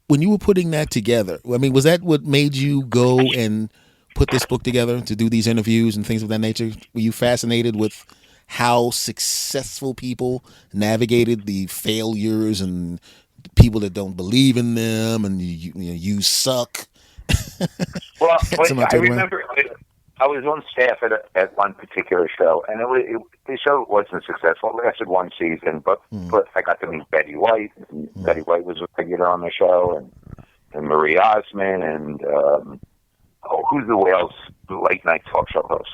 when you were putting that together, I mean, was that what made you go and put this book together to do these interviews and things of that nature? Were you fascinated with how successful people navigated the failures and the people that don't believe in them and you suck? Well, Somebody I turn around. remember I was on staff at one particular show, and the show wasn't successful. It lasted one season, but I got to meet Betty White. And Betty White was a regular on the show, and Marie Osmond, and who's the Wales late night talk show host?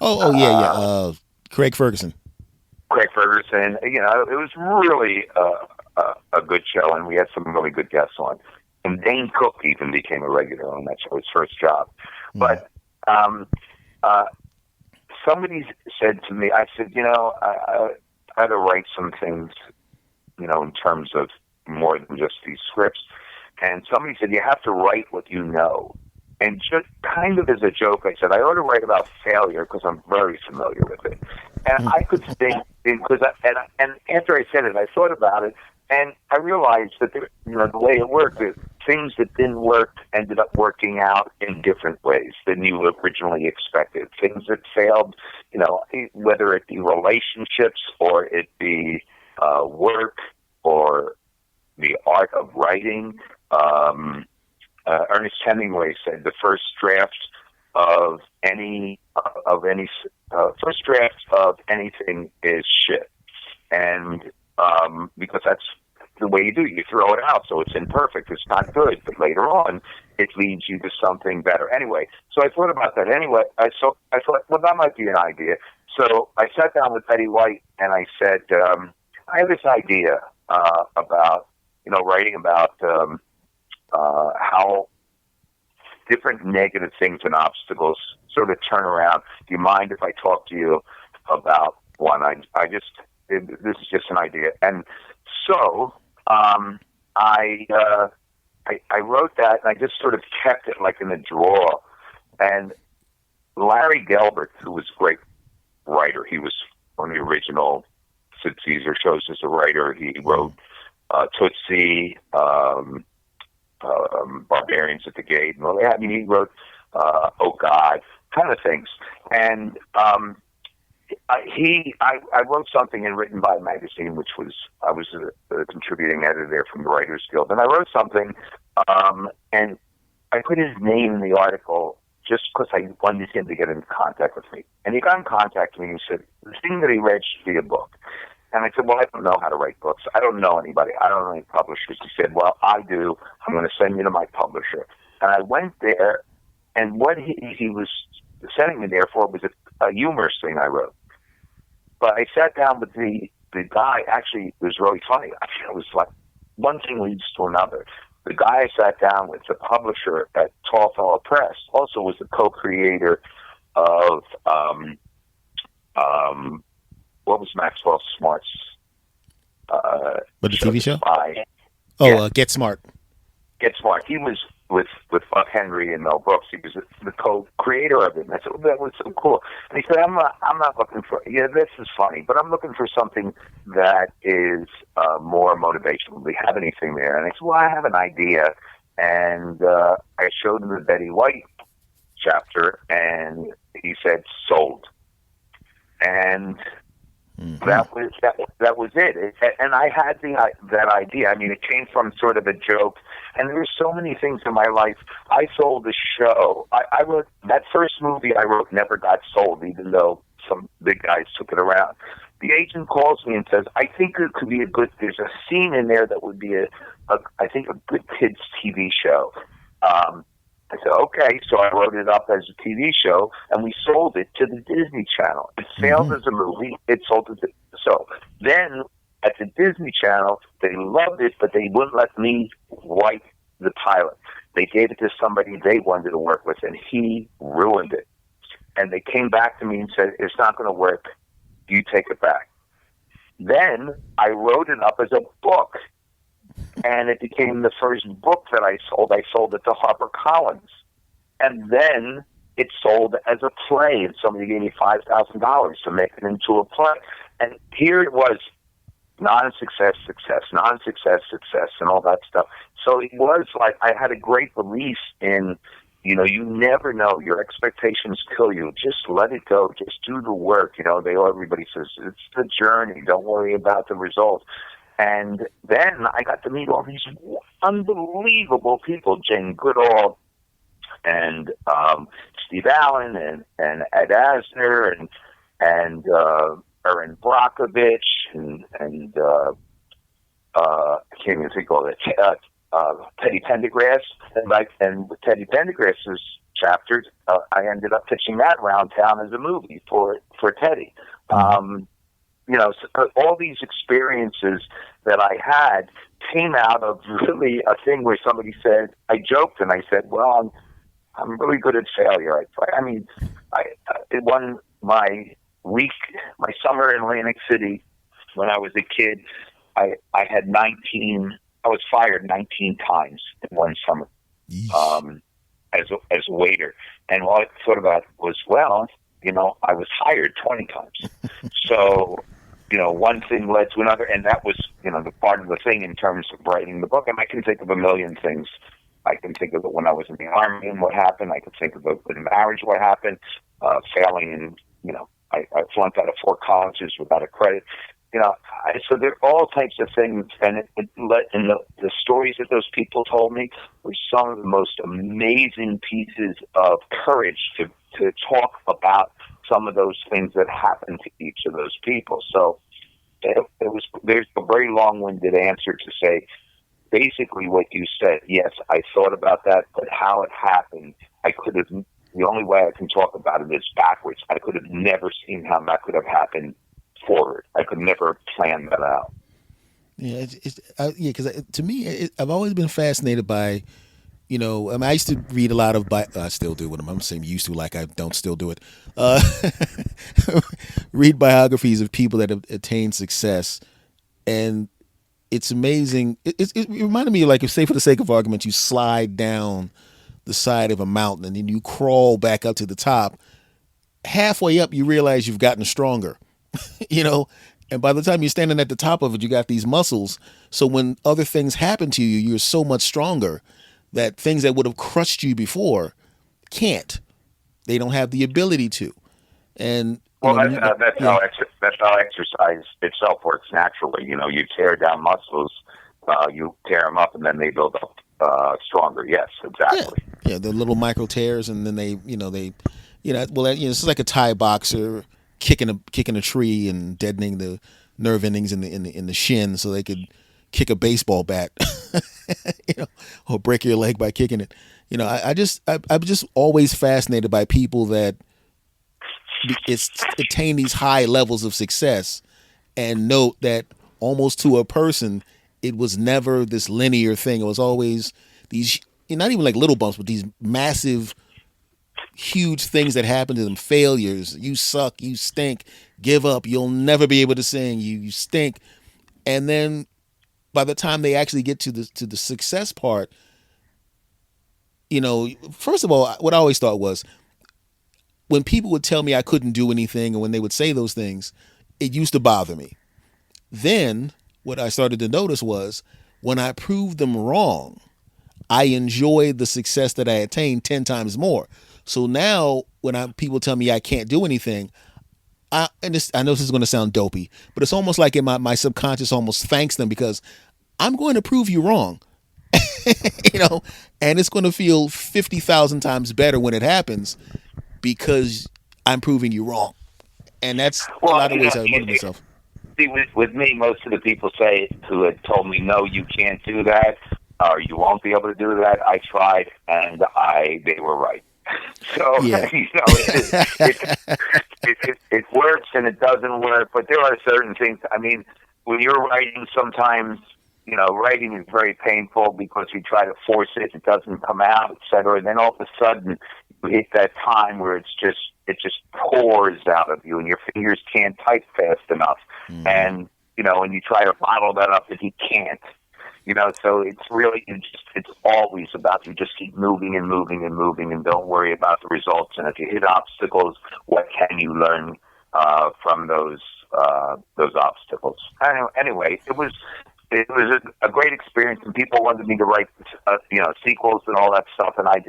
Yeah. Craig Ferguson. Craig Ferguson. It was really a good show, and we had some really good guests on. And Dane Cook even became a regular on that show, his first job. But somebody said to me, I said, I had to write some things, in terms of more than just these scripts. And somebody said, you have to write what you know. And just kind of as a joke, I said, I ought to write about failure because I'm very familiar with it. And I could think, because and after I said it, I thought about it, and I realized that the way it worked, things that didn't work ended up working out in different ways than you originally expected. Things that failed, whether it be relationships or it be work or the art of writing. Ernest Hemingway said the first draft of anything is shit, and because that's the way you do. You throw it out, so it's imperfect. It's not good, but later on, it leads you to something better. Anyway, so I thought about that. Anyway, I thought, well, that might be an idea. So I sat down with Betty White and I said, I have this idea about writing about how different negative things and obstacles sort of turn around. Do you mind if I talk to you about one? This is just an idea. And so I wrote that, and I just sort of kept it like in a drawer. And Larry Gelbart, who was a great writer, he was on the original Sid Caesar shows as a writer. He wrote Tootsie, Barbarians at the Gate. He wrote Oh God, kind of things. And I wrote something in Written by Magazine, which was I was a contributing editor there from the Writers Guild, and I wrote something, and I put his name in the article just because I wanted him to get in contact with me. And he got in contact with me and he said, the thing that he read should be a book. And I said, well, I don't know how to write books. I don't know anybody. I don't know any publishers. He said, well, I do. I'm going to send you to my publisher. And I went there, and what he was sending me there for was a humorous thing I wrote. But I sat down with the guy. Actually, it was really funny. It was like one thing leads to another. The guy I sat down with, the publisher at Tall Fella Press, also was the co-creator of what was Maxwell Smart's But the TV show? Spy. Oh, Yeah. Get Smart. Get Smart. He was with Buck Henry and Mel Brooks. He was the co-creator of it. And I said, that was so cool. And he said, I'm not looking for. Yeah, this is funny, but I'm looking for something that is more motivational. Do we have anything there? And I said, well, I have an idea. And I showed him the Betty White chapter, and he said, sold. And that was it. And I had that idea. I mean, it came from sort of a joke. And there were so many things in my life. I sold a show. I wrote that first movie I wrote never got sold, even though some big guys took it around. The agent calls me and says, I think it could be there's a scene in there that would be I think a good kids TV show. I said, okay. So I wrote it up as a TV show, and we sold it to the Disney Channel. It sailed as a movie. It sold it. So then at the Disney Channel, they loved it, but they wouldn't let me write the pilot. They gave it to somebody they wanted to work with, and he ruined it. And they came back to me and said, it's not going to work. You take it back. Then I wrote it up as a book, and it became the first book that I sold. I sold it to HarperCollins. And then it sold as a play, and somebody gave me $5,000 to make it into a play. And here it was, non-success, success, non-success, success, and all that stuff. So it was like I had a great belief in, you never know. Your expectations kill you. Just let it go. Just do the work. Everybody says, it's the journey. Don't worry about the result. And then I got to meet all these unbelievable people, Jane Goodall and Steve Allen and Ed Asner and Erin Brockovich and I can't even think of it. Teddy Pendergrass, and with Teddy Pendergrass's chapters, I ended up pitching that around town as a movie for Teddy. All these experiences that I had came out of really a thing where somebody said, I joked and I said, well, I'm really good at failure. It won my summer in Atlantic City when I was a kid. I had 19. I was fired 19 times in one summer as a waiter. And all I thought about was, I was hired 20 times. So, one thing led to another, and that was, the part of the thing in terms of writing the book. And I can think of a million things. I can think of it when I was in the Army and what happened. I can think of it in marriage, what happened, failing in, I flunked out of 4 colleges without a credit. So there are all types of things, and the stories that those people told me were some of the most amazing pieces of courage to talk about some of those things that happened to each of those people. So there's a very long-winded answer to say basically what you said. Yes, I thought about that, but how it happened, the only way I can talk about it is backwards. I could have never seen how that could have happened forward. I could never plan that out. Yeah, because to me, I've always been fascinated by, I used to read a lot of, I still do, I'm saying used to, like I don't still do it, read biographies of people that have attained success, and it's amazing. It reminded me of, like, if, say for the sake of argument, you slide down the side of a mountain and then you crawl back up to the top. Halfway up, you realize you've gotten stronger, and by the time you're standing at the top of it, you got these muscles. So when other things happen to you, you're so much stronger that things that would have crushed you before can't. They don't have the ability to. And that's how exercise itself works naturally. You tear down muscles, you tear them up, and then they build up stronger. Yes, exactly. Yeah, the little micro tears, and then it's like a Thai boxer kicking a tree and deadening the nerve endings in the shin, so they could kick a baseball bat, or break your leg by kicking it. I'm just always fascinated by people that attain these high levels of success, and note that almost to a person, it was never this linear thing. It was always these, not even like little bumps, but these massive, huge things that happen to them. Failures. You suck. You stink. Give up. You'll never be able to sing. You stink. And then by the time they actually get to the success part, first of all, what I always thought was when people would tell me I couldn't do anything, and when they would say those things, it used to bother me. Then what I started to notice was when I proved them wrong, I enjoyed the success that I attained 10 times more. So now when people tell me I can't do anything, I know this is going to sound dopey, but it's almost like in my subconscious almost thanks them because I'm going to prove you wrong, and it's going to feel 50,000 times better when it happens because I'm proving you wrong. And that's a lot of ways I motivate myself. See, with me, most of the people who had told me, no, you can't do that, or you won't be able to do that, I tried, and they were right. So, yeah. It works and it doesn't work, but there are certain things. I mean, when you're writing, sometimes, writing is very painful because you try to force it, it doesn't come out, et cetera, and then all of a sudden you hit that time where it just pours out of you and your fingers can't type fast enough. Mm. And, and you try to bottle that up and you can't. So it's really, it's always about you just keep moving and moving and moving and don't worry about the results. And if you hit obstacles, what can you learn from those obstacles? Anyway, it was a great experience, and people wanted me to write, sequels and all that stuff. And I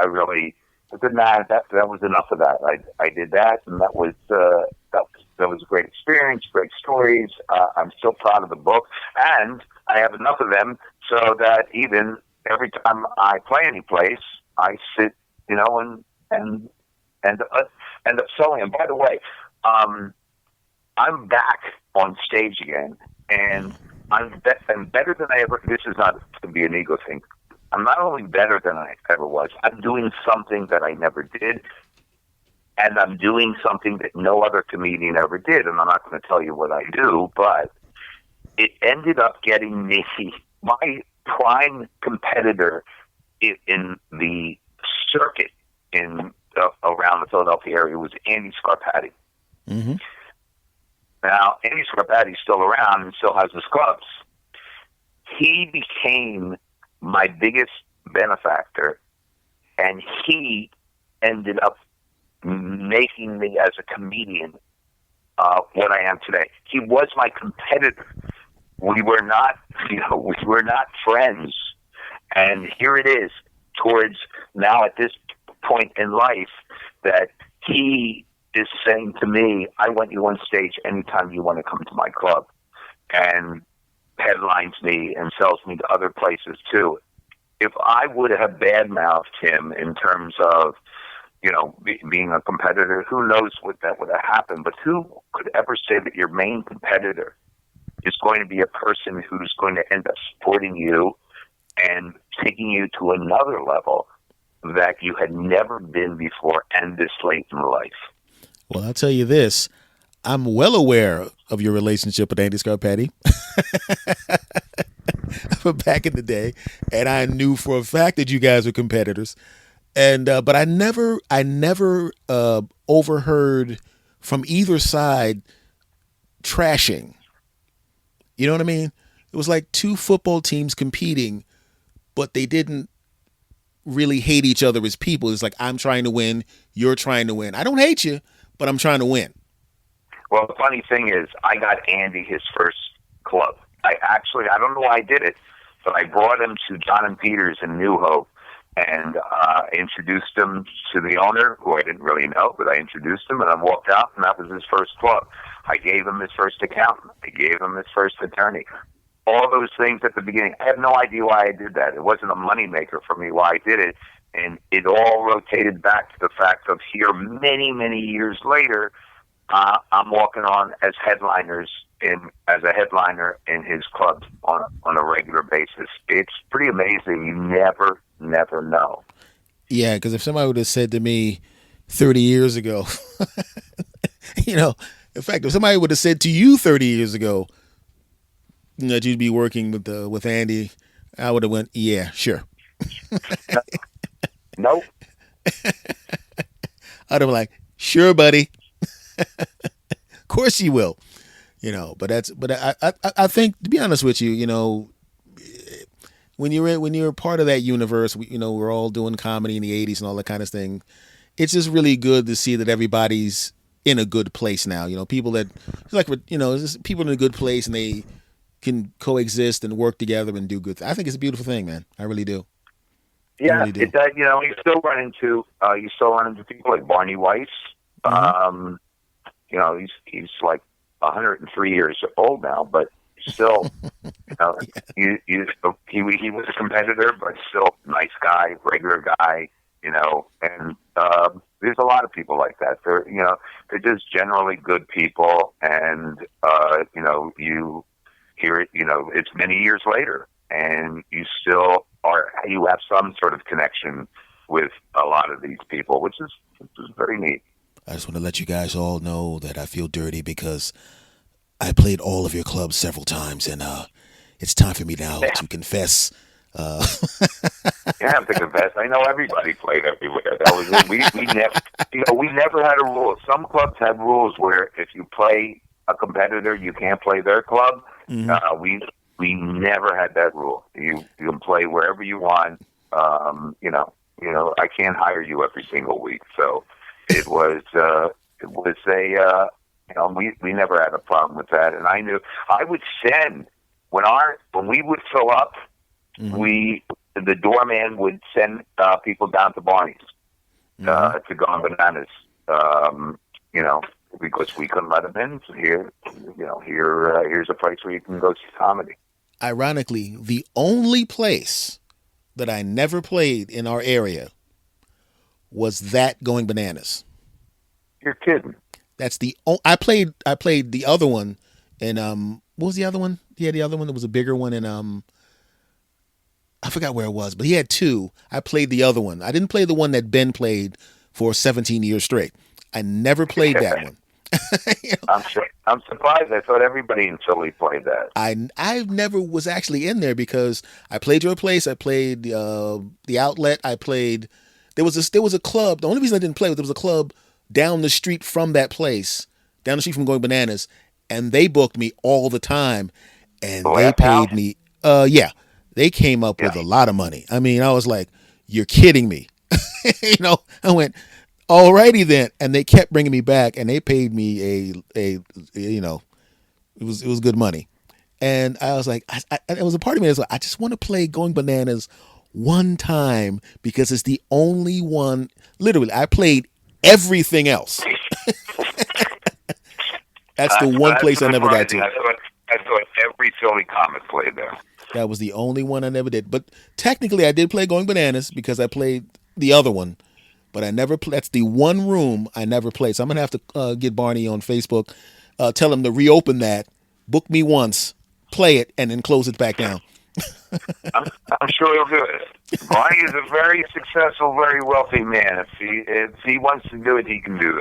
really said, nah, that was enough of that. I did that, and that was a great experience, great stories. I'm still proud of the book, and I have enough of them so that even every time I play any place, I sit, and end up selling them. By the way, I'm back on stage again, and I'm better than I ever. This is not to be an ego thing. I'm not only better than I ever was. I'm doing something that I never did, and I'm doing something that no other comedian ever did. And I'm not going to tell you what I do, but it ended up getting me my prime competitor in the circuit around the Philadelphia area was Andy Scarpati. Mm-hmm. Now, Andy Scarpati's still around and still has his clubs. He became my biggest benefactor, and he ended up making me as a comedian what I am today. He was my competitor. We were not, friends. And here it is, towards now at this point in life, that he is saying to me, I want you on stage anytime you want to come to my club, and headlines me and sells me to other places too. If I would have badmouthed him in terms of, being a competitor, who knows what that would have happened, but who could ever say that your main competitor is going to be a person who's going to end up supporting you and taking you to another level that you had never been before and this late in life? Well, I'll tell you this. I'm well aware of your relationship with Andy Scarpati from back in the day, and I knew for a fact that you guys were competitors. And but I never overheard from either side trashing. You know what I mean? It was like two football teams competing, but they didn't really hate each other as people. It's like, I'm trying to win, you're trying to win. I don't hate you, but I'm trying to win. Well, the funny thing is, I got Andy his first club. I don't know why I did it, but I brought him to John and Peters in New Hope and introduced him to the owner, who I didn't really know, but I introduced him, and I walked out, and that was his first club. I gave him his first accountant. I gave him his first attorney. All those things at the beginning. I have no idea why I did that. It wasn't a moneymaker for me why I did it, and it all rotated back to the fact of here many, many years later, I'm walking on as a headliner in his clubs on a regular basis. It's pretty amazing. You never know. Yeah, because if somebody would have said to me 30 years ago, in fact, if somebody would have said to you 30 years ago that you'd be working with Andy, I would have went, yeah, sure. Nope. I'd have been like, sure, buddy. Of course you will. But I think, to be honest with you, when you're a part of that universe, we're all doing comedy in the '80s and all that kind of thing. It's just really good to see that everybody's in a good place now. People that it's like just people in a good place, and they can coexist and work together and do good. I think it's a beautiful thing, man. I really do. I Yeah, really do. it does. You still run into people like Barney Weiss. Hmm. He's like 103 years old now, but still, you know, he was a competitor, but still nice guy, regular guy. And there's a lot of people like that. They're just generally good people, and you hear it. It's many years later, and you have some sort of connection with a lot of these people, which is very neat. I just want to let you guys all know that I feel dirty because I played all of your clubs several times, and it's time for me now to confess. Uh, You have to confess. I know everybody played everywhere. That was it. We never had a rule. Some clubs had rules where if you play a competitor, you can't play their club. mhm. We never had that rule. You can play wherever you want. I can't hire you every single week. So it was a we never had a problem with that. And I would send when we would fill up, Mhm. the doorman would send people down to Barney's Mhm. to go on bananas. Um, you know, because we couldn't let them in. So here's a place where you can go see comedy. Ironically, the only place that I never played in our area was that Going Bananas. You're kidding. That's I played the other one, and what was the other one? He had the other one that was a bigger one, and I forgot where it was, but he had two. I played the other one. I didn't play the one that Ben played for 17 years straight. I never played that one. You know, I'm surprised. I thought everybody in Philly played that. I never was actually in there because I played your place. I played the outlet. I played. There was a club. The only reason I didn't play was there was a club down the street from that place, down the street from Going Bananas, and they booked me all the time, The and they Laugh House. paid me. Yeah, they came up with Yeah. a lot of money. I mean, I was like, "You're kidding me." I went, "Alrighty then," and they kept bringing me back, and they paid me it was good money. And I was like, it was a part of me that was like, I just want to play Going Bananas one time because it's the only one. Literally, I played everything else. That's the one That's place I never got surprising. to. I thought every Philly comic played there. That was the only one I never did. But technically, I did play Going Bananas because I played the other one. But I never. That's the one room I never played. So I'm gonna have to get Barney on Facebook, tell him to reopen that, book me once, play it, and then close it back down. I'm, I'm sure he'll do it. Barney is a very successful, very wealthy man. If he wants to do it, he can do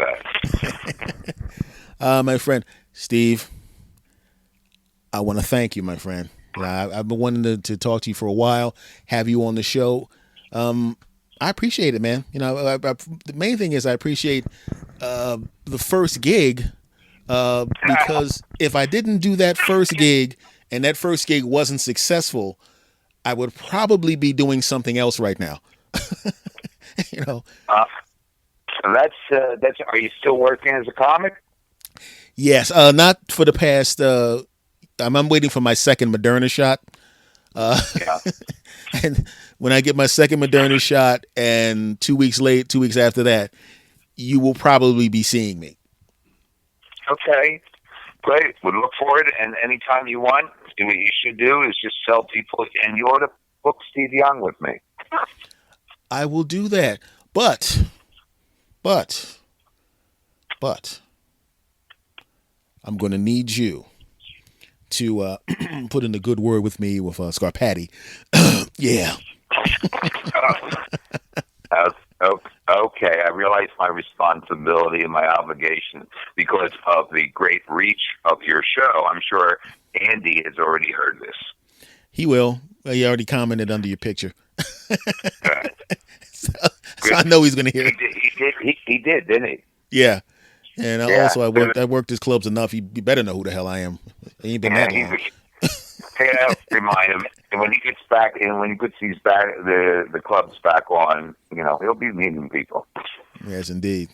that. My friend Steve, I want to thank you, my friend. I've been wanting to talk to you for a while, have you on the show. I appreciate it, man. The main thing is I appreciate the first gig because if I didn't do that first gig and that first gig wasn't successful, I would probably be doing something else right now. you know, Uh, that's. Are you still working as a comic? yes, not for the past. I'm waiting for my second Moderna shot. Uh, Yeah. and when I get my second Moderna shot, and 2 weeks after that, you will probably be seeing me. Okay. Great. Would look forward. And anytime you want, what you should do is just tell people, and you ought to book Steve Young with me. I will do that. But, but, I'm going to need you to put in a good word with me with Scarpati. Yeah. Okay, I realize my responsibility and my obligation because of the great reach of your show. I'm sure Andy has already heard this. He will. He already commented under your picture. Uh, so I know he's going to hear he it. did, he did, he did, didn't he? Yeah. And Yeah. also, I worked his clubs enough. You better know who the hell I am. It ain't been Yeah, that long. yeah, remind him. And when he gets back, and when he puts these back, the clubs back on, he'll be meeting people. Yes, indeed.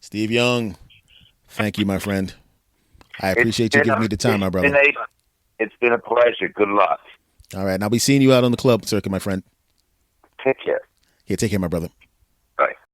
Steve Young, thank you, my friend. I It's appreciate you been giving me the time, my brother. It's been a pleasure. Good luck. All right, and I'll be seeing you out on the club circuit, my friend. Take care. Here, take care, my brother.